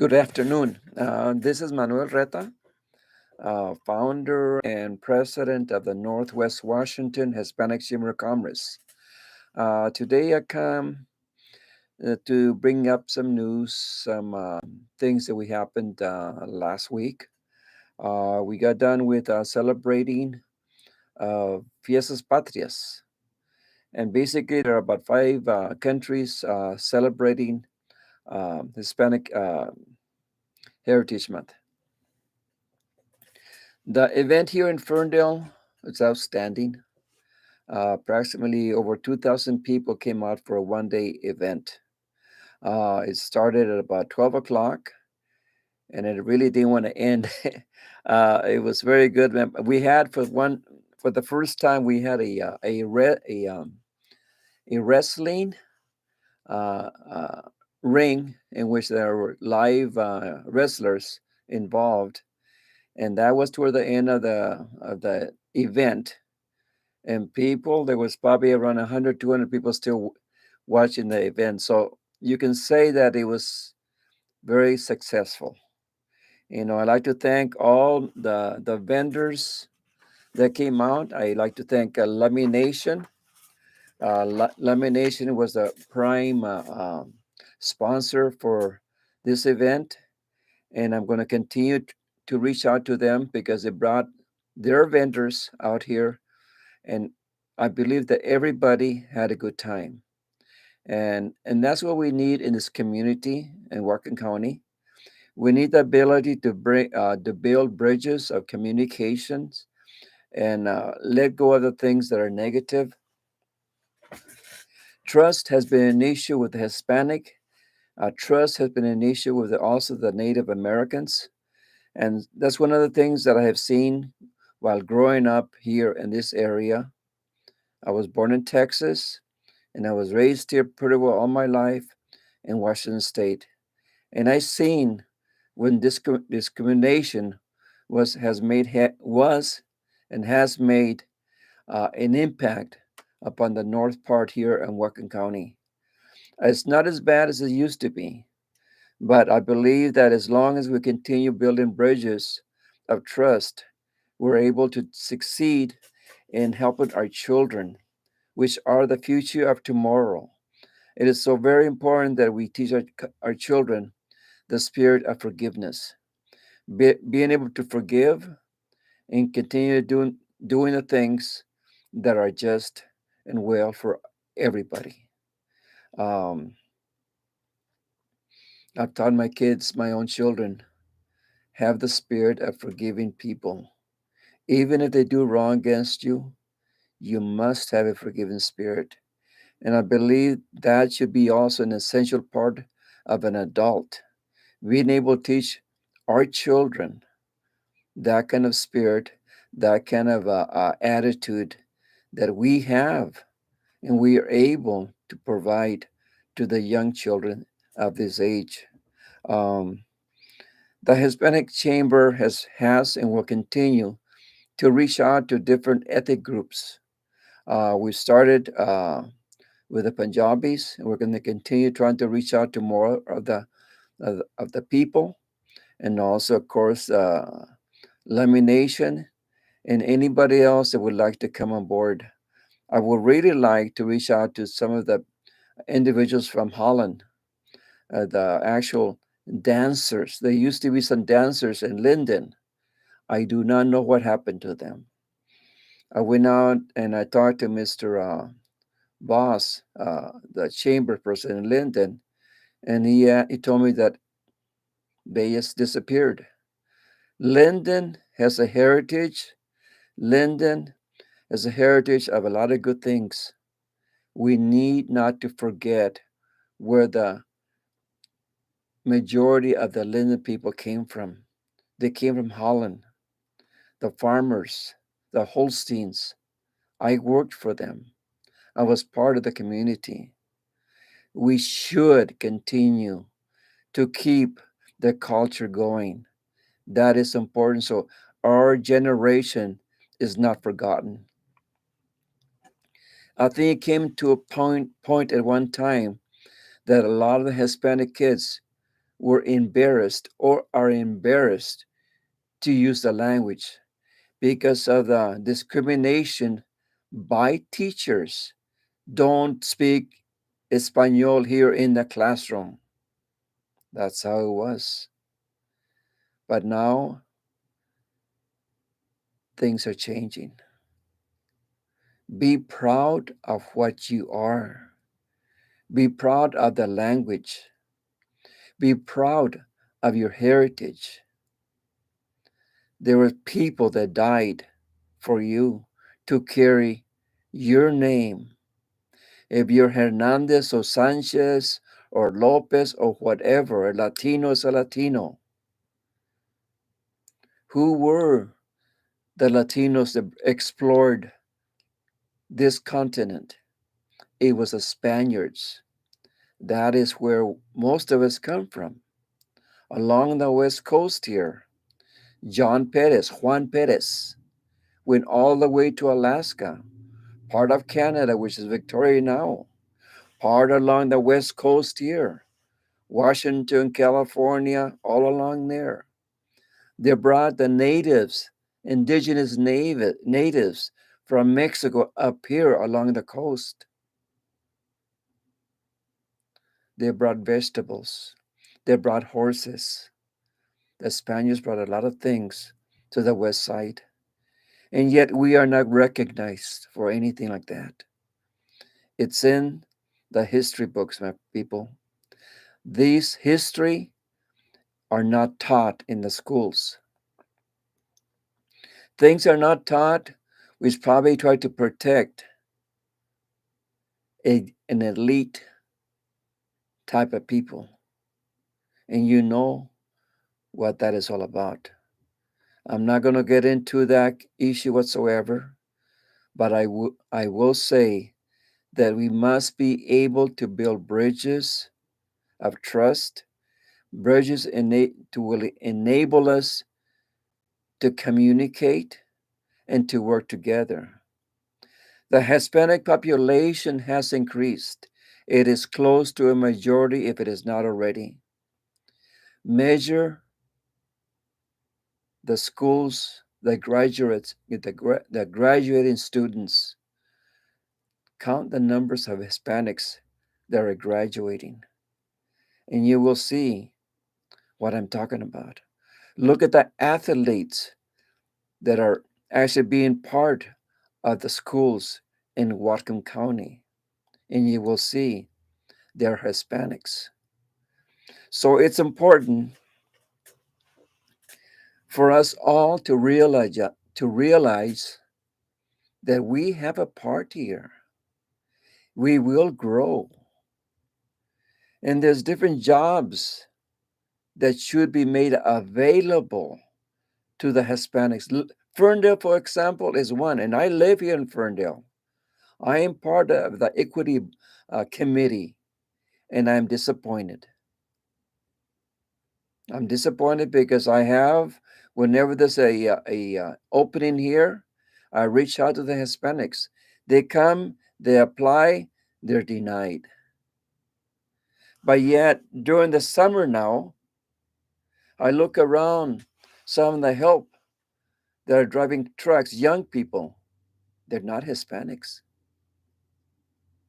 Good afternoon. This is Manuel Reta, founder and president of the Northwest Washington Hispanic Chamber of Commerce. Today I come to bring up some news, some things that we happened last week. We got done with celebrating Fiestas Patrias, and basically there are about five countries celebrating Hispanic Heritage Month. The event here in Ferndale is outstanding. Approximately over 2,000 people came out for a one-day event. It started at about 12 o'clock, and it really didn't want to end. It was very good. We had for the first time we had a wrestling uh, uh, ring in which there were live wrestlers involved, and that was toward the end of the event. And people, there was probably around 100, 200 people still watching the event. So you can say that it was very successful. I'd like to thank all the vendors that came out. I'd like to thank Lamination. Lamination was the prime sponsor for this event. And I'm going to continue to reach out to them because they brought their vendors out here, and I believe that everybody had a good time. And that's what we need in this community in Whatcom County. We need the ability to build bridges of communications and let go of the things that are negative. Trust has been an issue with the Hispanic. Trust has been an issue with also the Native Americans. And that's one of the things that I have seen while growing up here in this area. I was born in Texas, and I was raised here pretty well all my life in Washington State. And I seen when discrimination was and has made an impact upon the north part here in Whatcom County. It's not as bad as it used to be, but I believe that as long as we continue building bridges of trust, we're able to succeed in helping our children, which are the future of tomorrow. It is so very important that we teach our children the spirit of forgiveness, being able to forgive and continue doing the things that are just and well for everybody. Um, I've taught my kids, my own children, have the spirit of forgiving people. Even if they do wrong against you, you must have a forgiving spirit. And I believe that should be also an essential part of an adult. Being able to teach our children that kind of spirit, that kind of attitude that we have, and we are able to provide to the young children of this age. Um, the Hispanic Chamber has and will continue to reach out to different ethnic groups. We started with the Punjabis, and we're going to continue trying to reach out to more of the people, and also, of course, lamination and anybody else that would like to come on board. I would really like to reach out to some of the individuals from Holland, the actual dancers. There used to be some dancers in Lynden. I do not know what happened to them. I went out and I talked to Mr. Boss, the chamber person in Lynden, and he told me that they just disappeared. Lynden has a heritage. Lynden has a heritage of a lot of good things. We need not to forget where the majority of the Lynden people came from. They came from Holland, the farmers, the Holsteins. I worked for them. I was part of the community. We should continue to keep the culture going. That is important. So our generation is not forgotten. I think it came to a point at one time that a lot of the Hispanic kids were embarrassed or are embarrassed to use the language because of the discrimination by teachers. Don't speak Espanol here in the classroom. That's how it was. But now things are changing. Be proud of what you are. Be proud of the language. Be proud of your heritage. There were people that died for you to carry your name. If you're Hernandez or Sanchez or Lopez or whatever, a Latino is a Latino. Who were the Latinos that explored this continent? It was the Spaniards. That is where most of us come from. Along the west coast here, Juan Perez, went all the way to Alaska, part of Canada, which is Victoria now, part along the west coast here, Washington, California, all along there. They brought the natives, indigenous natives from Mexico up here along the coast. They brought vegetables. They brought horses. The Spaniards brought a lot of things to the west side. And yet we are not recognized for anything like that. It's in the history books, my people. These history are not taught in the schools. Things are not taught which probably try to protect an elite type of people. And you know what that is all about. I'm not going to get into that issue whatsoever, but I will say that we must be able to build bridges of trust, bridges will enable us to communicate and to work together. The Hispanic population has increased. It is close to a majority if it is not already. Measure the schools, the graduates, the graduating students. Count the numbers of Hispanics that are graduating, and you will see what I'm talking about. Look at the athletes that are actually being part of the schools in Whatcom County, and you will see they're Hispanics. So it's important for us all to realize that we have a part here. We will grow. And there's different jobs that should be made available to the Hispanics. Ferndale, for example, is one, and I live here in Ferndale. I am part of the equity committee, and I'm disappointed. I'm disappointed because whenever there's a opening here, I reach out to the Hispanics. They come, they apply, they're denied. But yet, during the summer now, I look around some of the help that are driving trucks, young people. They're not Hispanics.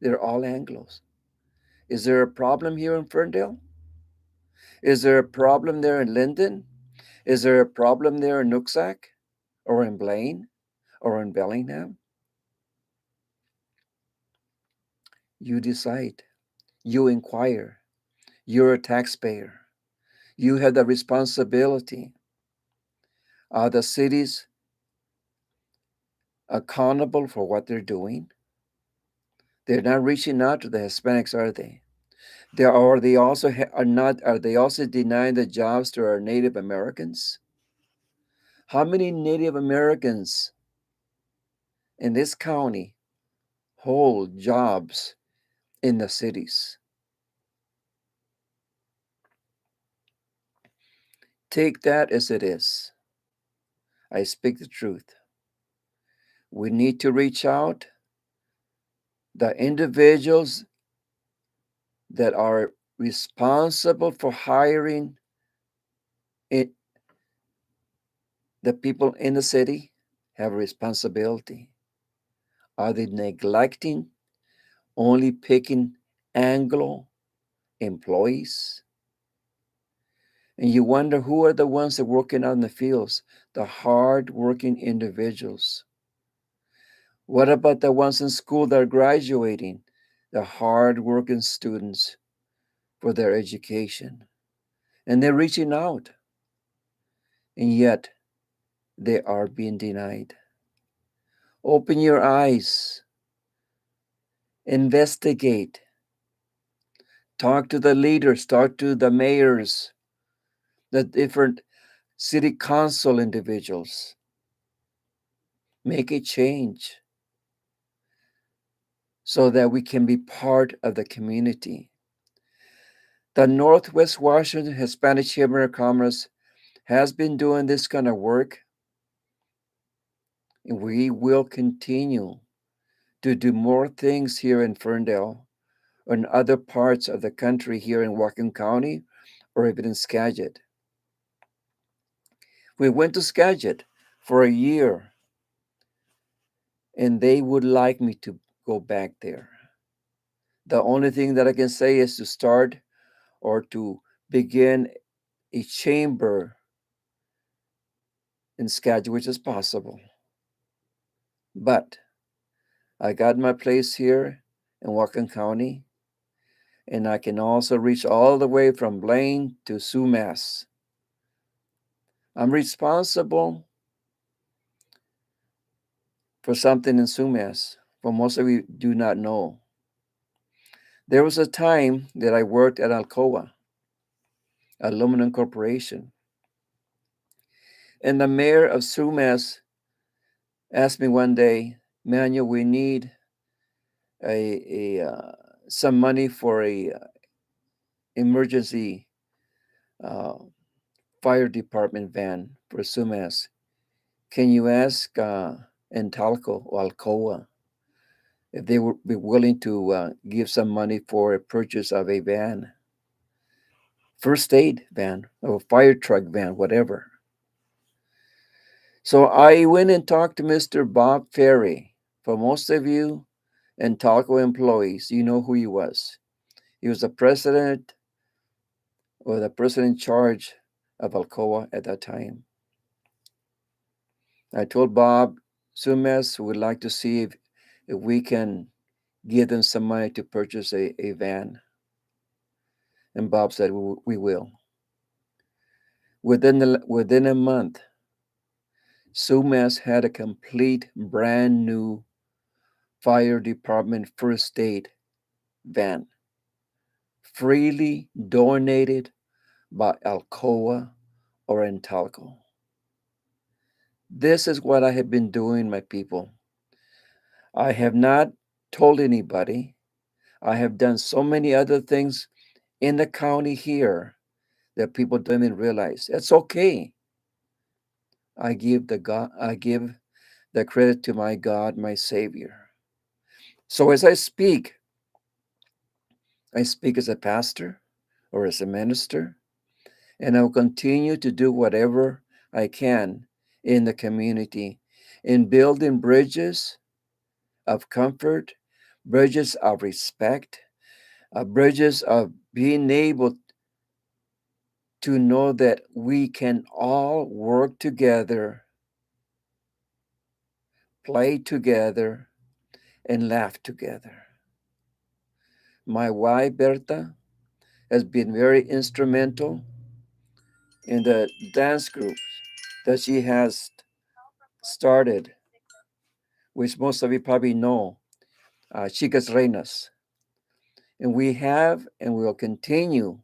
They're all Anglos. Is there a problem here in Ferndale? Is there a problem there in Lynden? Is there a problem there in Nooksack or in Blaine or in Bellingham? You decide. You inquire. You're a taxpayer. You have the responsibility. Are the cities accountable for what they're doing? They're not reaching out to the Hispanics, are they? They also are not? Are they also denying the jobs to our Native Americans? How many Native Americans in this county hold jobs in the cities? Take that as it is. I speak the truth. We need to reach out. The individuals that are responsible for hiring it, the people in the city have a responsibility. Are they neglecting, only picking Anglo employees? And you wonder who are the ones that are working out in the fields, the hard-working individuals. What about the ones in school that are graduating, the hard-working students for their education? And they're reaching out, and yet they are being denied. Open your eyes, investigate, talk to the leaders, talk to the mayors, the different city council individuals. Make a change so that we can be part of the community. The Northwest Washington Hispanic Chamber of Commerce has been doing this kind of work, and we will continue to do more things here in Ferndale or in other parts of the country here in Whatcom County or even in Skagit. We went to Skagit for a year, and they would like me to go back there. The only thing that I can say is to start or to begin a chamber in Skagit, which is possible. But I got my place here in Whatcom County, and I can also reach all the way from Blaine to Sumas. I'm responsible for something in Sumas, for most of you do not know. There was a time that I worked at Alcoa Aluminum Corporation, and the mayor of Sumas asked me one day, Manuel, we need some money for a emergency uh, fire department van for Sumas. Can you ask Entalco or Alcoa if they would be willing to give some money for a purchase of a van, first aid van, or fire truck van, whatever. So I went and talked to Mr. Bob Ferry. For most of you Entalco employees, you know who he was. He was the president or the person in charge of Alcoa at that time. I told Bob Sumes would like to see if we can give them some money to purchase a van. And Bob said, we will. Within a month, Sumas had a complete brand new fire department first aid van, freely donated by Alcoa or Entalco. This is what I have been doing, my people. I have not told anybody. I have done so many other things in the county here that people don't even realize. It's okay. I give the credit to my God, my Savior. So as I speak as a pastor or as a minister, and I will continue to do whatever I can in the community in building bridges of comfort, bridges of respect, bridges of being able to know that we can all work together, play together, and laugh together. My wife, Berta, has been very instrumental in the dance groups that she has started, which most of you probably know, Chicas Reinas. And we have and will continue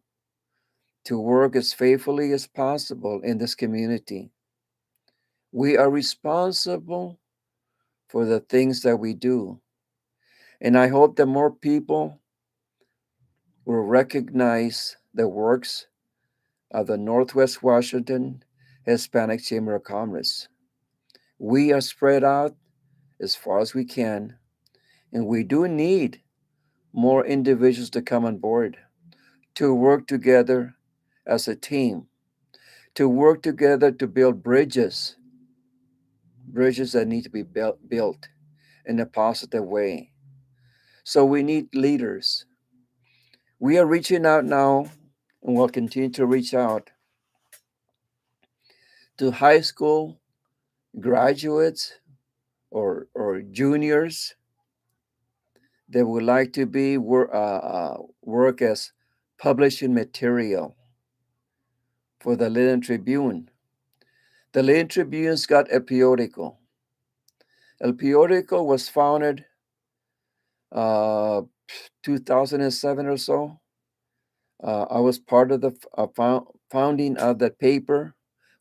to work as faithfully as possible in this community. We are responsible for the things that we do. And I hope that more people will recognize the works of the Northwest Washington Hispanic Chamber of Commerce. We are spread out as far as we can, and we do need more individuals to come on board to work together as a team, to work together to build bridges that need to be built in a positive way. So we need leaders. We are reaching out now and will continue to reach out to high school graduates or juniors that would like to work as publishing material for the Lynden Tribune. The Lynden Tribune's got a periodico. El Periodico was founded uh, 2007 or so. I was part of the founding of that paper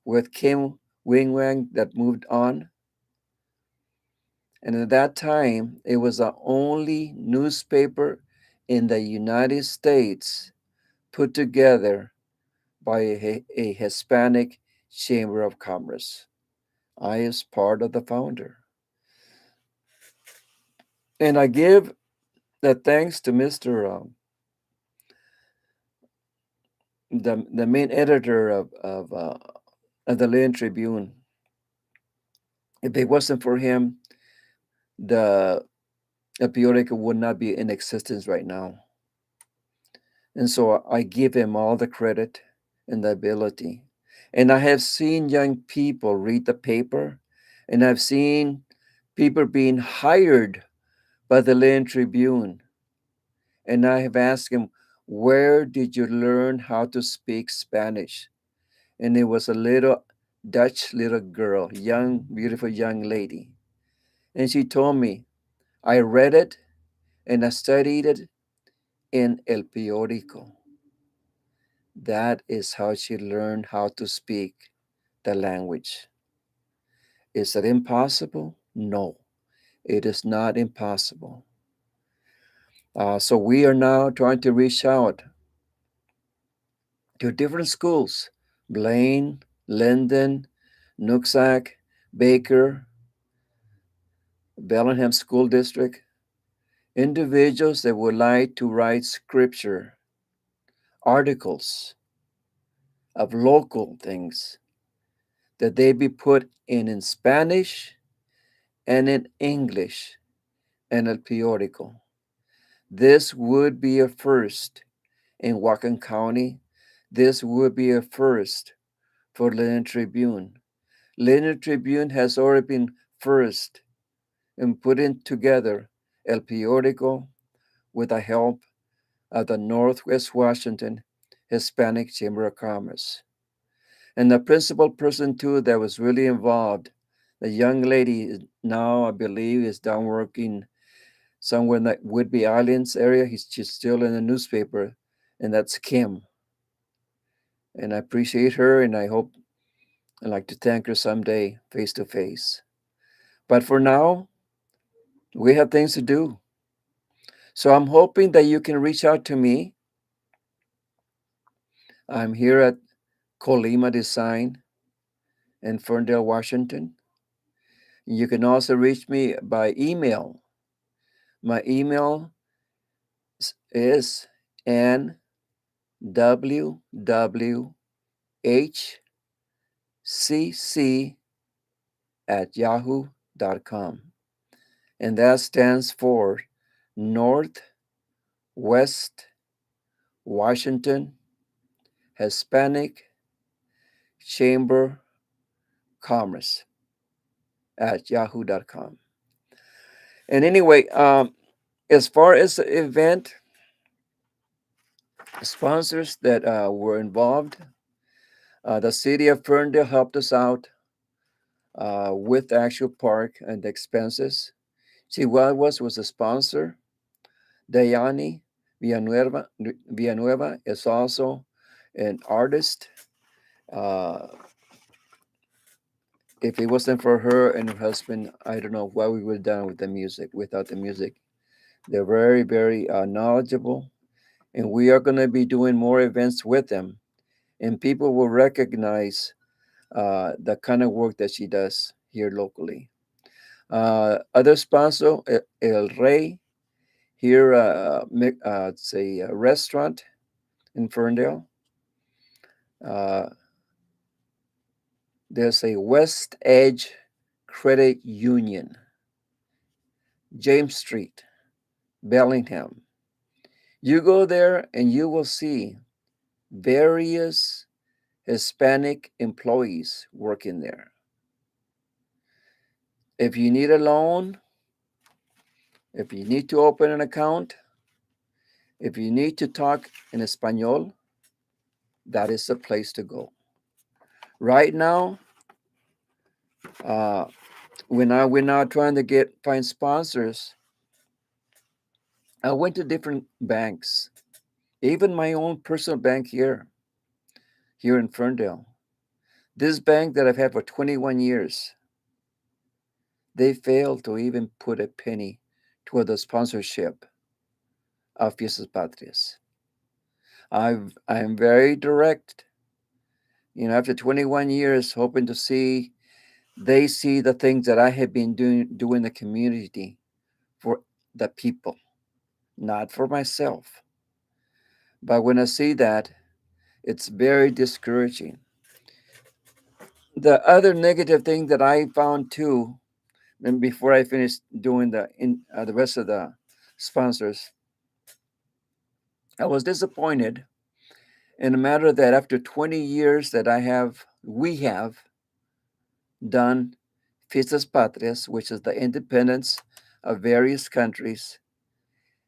with Kim Wing Wang that moved on. And at that time, it was the only newspaper in the United States put together by a Hispanic Chamber of Commerce. I was part of the founder. And I give the thanks to Mr. The main editor of the Lynden Tribune. If it wasn't for him, the periodical would not be in existence right now. And so I give him all the credit and the ability. And I have seen young people read the paper, and I've seen people being hired by the Lynden Tribune. And I have asked him, where did you learn how to speak Spanish? And it was a little Dutch little girl, young, beautiful young lady. And she told me, I read it and I studied it in El Periodico. That is how she learned how to speak the language. Is it impossible? No, it is not impossible. So we are now trying to reach out to different schools: Blaine, Lynden, Nooksack, Baker, Bellingham School District, individuals that would like to write scripture, articles of local things, that they be put in Spanish and in English and El Periodico. This would be a first in Whatcom County. This would be a first for Lynden Tribune. Lynden Tribune has already been first in putting together El Periodico with the help of the Northwest Washington Hispanic Chamber of Commerce. And the principal person, too, that was really involved, the young lady now, I believe, is down working somewhere in the Whidbey Islands area. She's still in the newspaper, and that's Kim. And I appreciate her, and I'd like to thank her someday face to face. But for now, we have things to do. So I'm hoping that you can reach out to me. I'm here at Colima Design in Ferndale, Washington. You can also reach me by email. My email is nwwhcc@yahoo.com. And that stands for Northwest Washington Hispanic Chamber Commerce at yahoo.com. And anyway, as far as the event, sponsors that were involved, the city of Ferndale helped us out with the actual park and the expenses. Was a sponsor. Dayani Villanueva is also an artist. Uh, if it wasn't for her and her husband, I don't know what we would have done with the music, without the music. They're very, very knowledgeable, and we are going to be doing more events with them, and people will recognize the kind of work that she does here locally. Other sponsor, El Rey, here it's a restaurant in Ferndale. Uh, there's a West Edge Credit Union, James Street, Bellingham. You go there and you will see various Hispanic employees working there. If you need a loan, if you need to open an account, if you need to talk in Espanol, that is the place to go. Right now, uh, we're now trying to find sponsors. I went to different banks, even my own personal bank here in Ferndale. This bank that I've had for 21 years, they failed to even put a penny toward the sponsorship of Fiestas Patrias. I'm very direct. After 21 years, hoping to see they see the things that I have been doing in the community for the people, not for myself. But when I see that, it's very discouraging. The other negative thing that I found too, and before I finish doing the rest of the sponsors, I was disappointed in a matter that after 20 years that we have done Fiestas Patrias, which is the independence of various countries,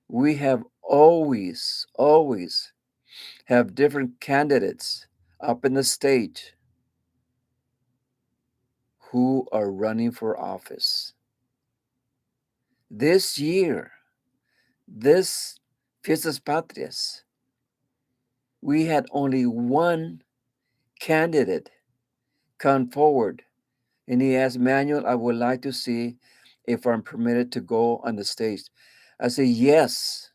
we have always have different candidates up in the state who are running for office. This year, this Fiestas Patrias, we had only one candidate come forward, and he asked Manuel, I would like to see if I'm permitted to go on the stage. I said, yes.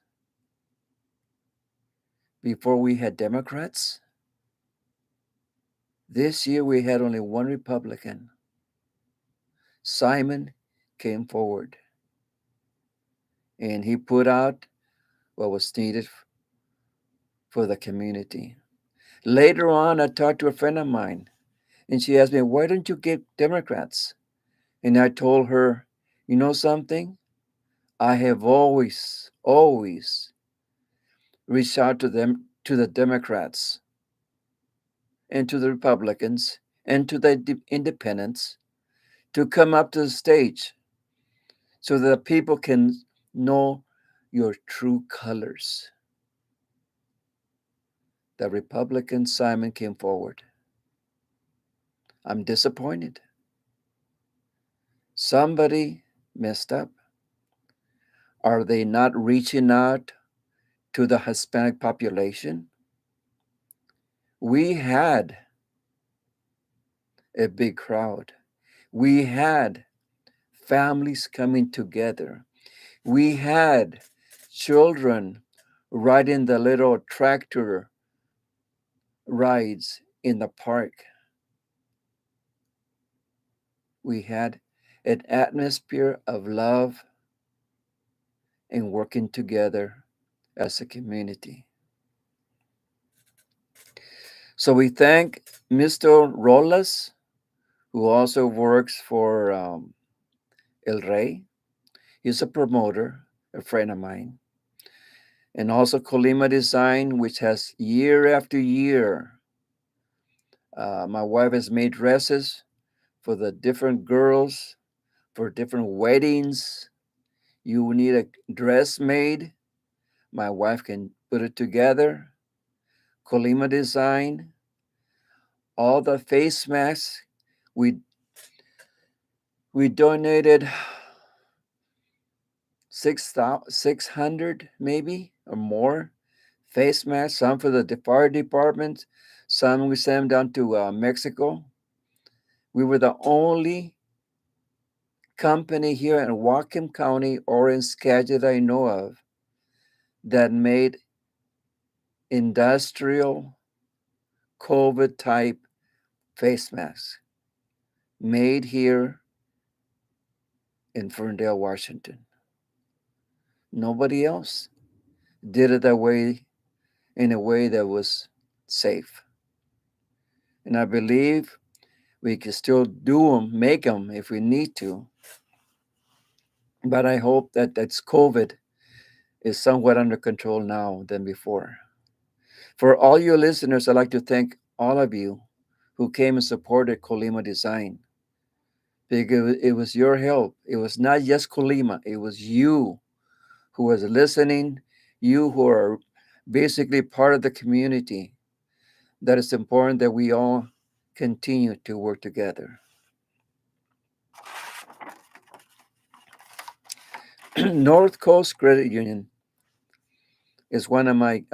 Before we had Democrats, this year we had only one Republican. Simon came forward and he put out what was needed for the community. Later on, I talked to a friend of mine and she asked me, why don't you get Democrats? And I told her, you know something? I have always reached out to them, to the Democrats and to the Republicans and to the independents to come up to the stage so that people can know your true colors. The Republican Simon came forward. I'm disappointed. Somebody messed up. Are they not reaching out to the Hispanic population? We had a big crowd. We had families coming together. We had children riding the little tractor rides in the park. We had an atmosphere of love and working together as a community. So we thank Mr. Rolas, who also works for El Rey. He's a promoter, a friend of mine. And also Colima Design, which has year after year. My wife has made dresses for the different girls, for different weddings. You need a dress made. My wife can put it together. Colima Design. All the face masks. We donated 600 maybe or more face masks, some for the fire department, some we sent down to Mexico. We were the only company here in Whatcom County, Orange County that I know of that made industrial COVID type face masks made here in Ferndale, Washington. Nobody else did it that way in a way that was safe. And I believe we can still do them, make them if we need to. But I hope that that's COVID is somewhat under control now than before. For all your listeners, I'd like to thank all of you who came and supported Colima Design because it was your help. It was not just Colima, it was you who was listening, you who are basically part of the community. That it's important that we all continue to work together. North Coast Credit Union is one of my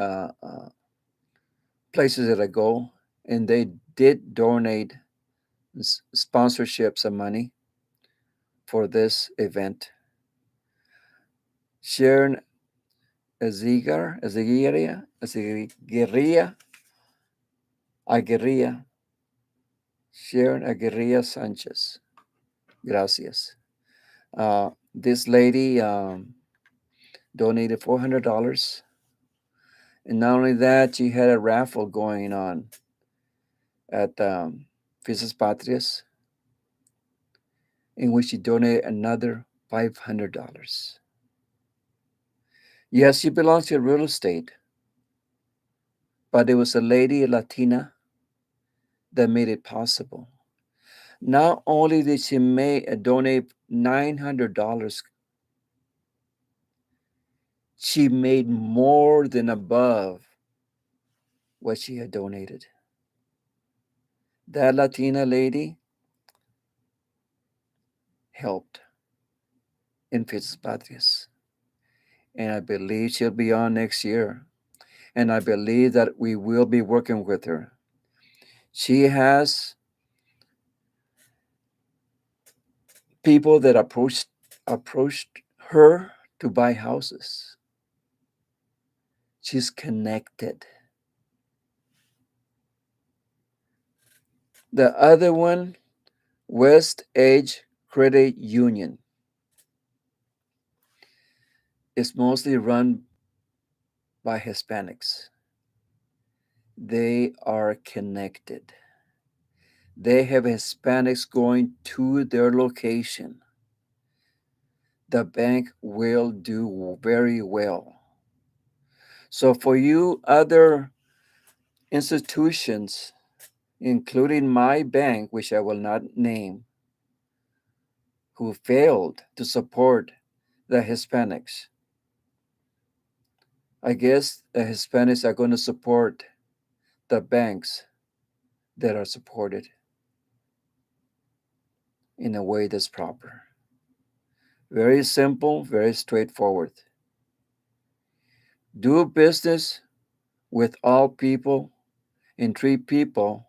places that I go, and they did donate sponsorships of money for this event. Sharon Aguirrea, Sharon Aguirrea Sanchez. Gracias. This lady donated $400. And not only that, she had a raffle going on at Fiestas Patrias in which she donated another $500. Yes, she belongs to real estate, but it was a lady, a Latina, that made it possible. Not only did she donate $900, she made more than above what she had donated. That Latina lady helped in Fiestas Patrias. And I believe she'll be on next year. And I believe that we will be working with her. She has people that approached her to buy houses. She's connected. The other one, West Edge Credit Union, is mostly run by Hispanics. They are connected. They have Hispanics going to their location. The bank will do very well. So for you other institutions, including my bank, which I will not name, who failed to support the Hispanics, I guess the Hispanics are going to support the banks that are supported in a way that's proper. Very simple, very straightforward. Do business with all people and treat people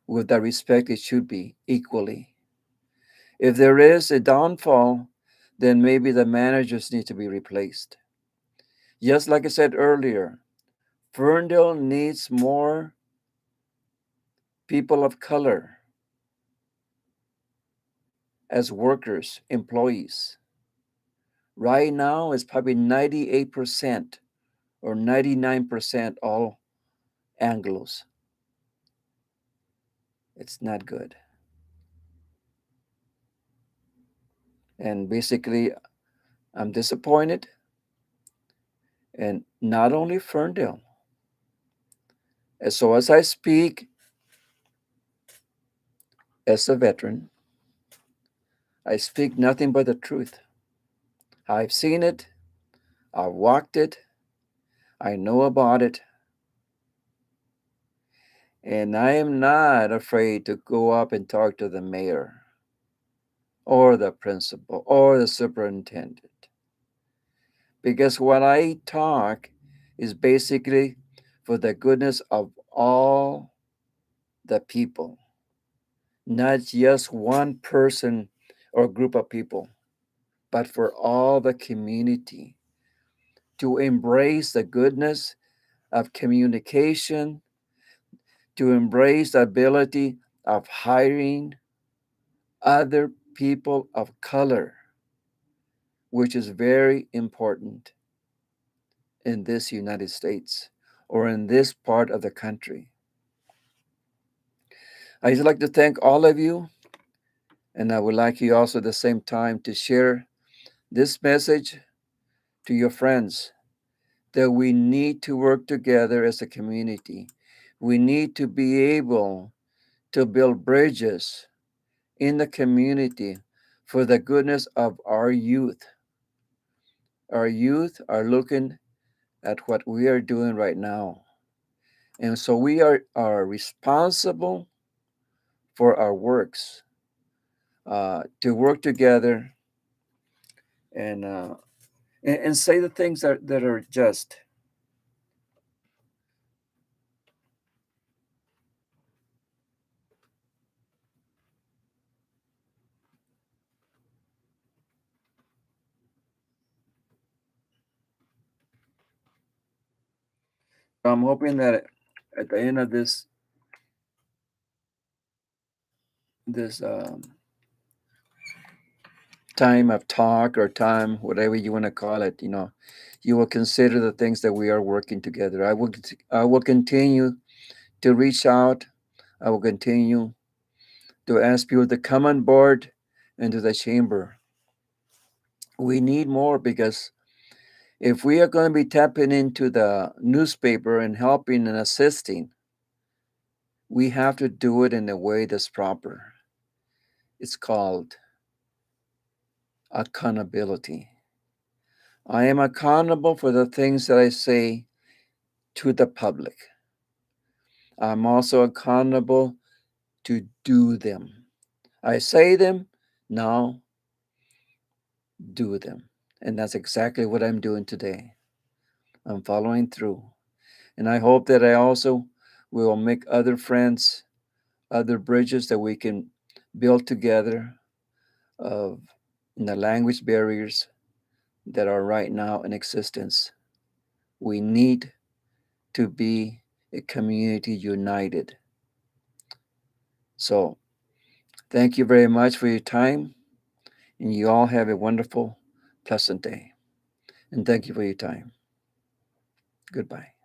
with the respect it should be equally. If there is a downfall, then maybe the managers need to be replaced. Just like I said earlier, Ferndale needs more people of color as workers, employees. Right now, it's probably 98% or 99% all Anglos. It's not good. And basically, I'm disappointed. And not only Ferndale. And so, as I speak as a veteran, I speak nothing but the truth. I've seen it, I've walked it, I know about it, and I am not afraid to go up and talk to the mayor or the principal or the superintendent. Because what I talk is basically for the goodness of all the people, not just one person or group of people, but for all the community to embrace the goodness of communication, to embrace the ability of hiring other people of color, which is very important in this United States, or in this part of the country. I'd like to thank all of you, and I would like you also at the same time to share this message to your friends that we need to work together as a community. We need to be able to build bridges in the community for the goodness of our youth. Our youth are looking at what we are doing right now. And so we are responsible for our works, to work together and, and say the things that are just. I'm hoping that at the end of this time of talk or time, whatever you want to call it, you will consider the things that we are working together. I will continue to reach out. I will continue to ask people to come on board into the chamber. We need more because if we are going to be tapping into the newspaper and helping and assisting, we have to do it in a way that's proper. It's called accountability. I am accountable for the things that I say to the public. I'm also accountable to do them. I say them, now do them. And that's exactly what I'm doing today. I'm following through. And I hope that I also will make other friends, other bridges that we can build together of the language barriers that are right now in existence. We need to be a community united. So, thank you very much for your time, and you all have a wonderful, pleasant day. And thank you for your time. Goodbye.